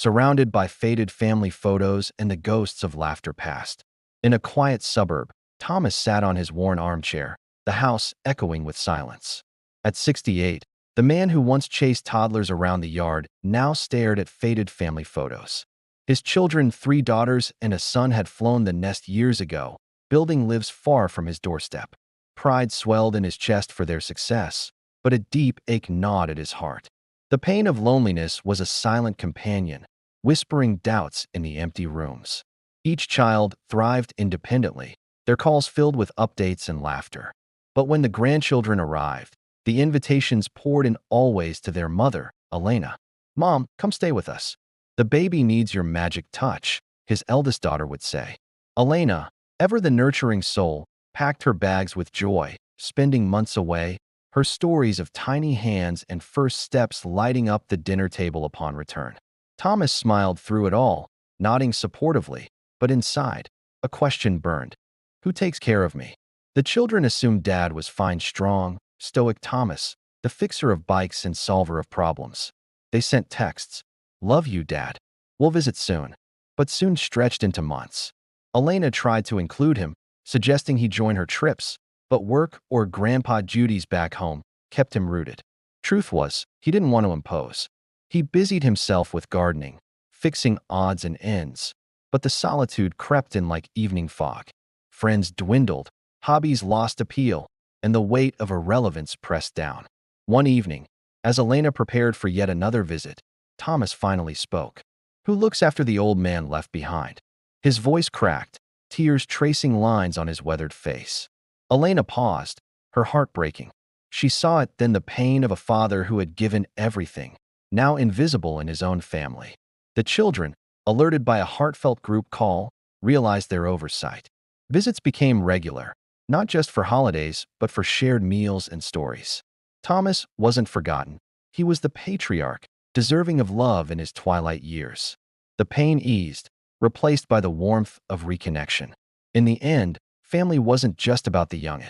surrounded by faded family photos and the ghosts of laughter past. In a quiet suburb, Thomas sat on his worn armchair, the house echoing with silence. At 68, the man who once chased toddlers around the yard now stared at faded family photos. His children, 3 daughters and a son, had flown the nest years ago, building lives far from his doorstep. Pride swelled in his chest for their success, but a deep ache gnawed at his heart. The pain of loneliness was a silent companion, whispering doubts in the empty rooms. Each child thrived independently, their calls filled with updates and laughter. But when the grandchildren arrived, the invitations poured in, always to their mother, Elena. "Mom, come stay with us. The baby needs your magic touch," his eldest daughter would say. Elena, ever the nurturing soul, packed her bags with joy, spending months away, her stories of tiny hands and first steps lighting up the dinner table upon return. Thomas smiled through it all, nodding supportively, but inside, a question burned. Who takes care of me? The children assumed Dad was fine, strong, stoic Thomas, the fixer of bikes and solver of problems. They sent texts. "Love you, Dad. We'll visit soon." But soon stretched into months. Elena tried to include him, suggesting he join her trips, but work or grandpa duties back home kept him rooted. Truth was, he didn't want to impose. He busied himself with gardening, fixing odds and ends, but the solitude crept in like evening fog. Friends dwindled, hobbies lost appeal, and the weight of irrelevance pressed down. One evening, as Elena prepared for yet another visit, Thomas finally spoke. "Who looks after the old man left behind?" His voice cracked, tears tracing lines on his weathered face. Elena paused, her heart breaking. She saw it then, the pain of a father who had given everything, now invisible in his own family. The children, alerted by a heartfelt group call, realized their oversight. Visits became regular, not just for holidays, but for shared meals and stories. Thomas wasn't forgotten. He was the patriarch, deserving of love in his twilight years. The pain eased, replaced by the warmth of reconnection. In the end, family wasn't just about the young.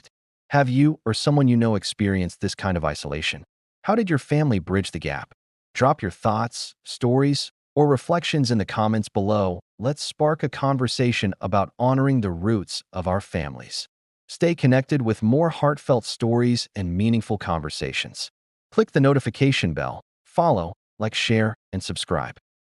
Have you or someone you know experienced this kind of isolation? How did your family bridge the gap? Drop your thoughts, stories, or reflections in the comments below. Let's spark a conversation about honoring the roots of our families. Stay connected with more heartfelt stories and meaningful conversations. Click the notification bell, follow, like, share, and subscribe.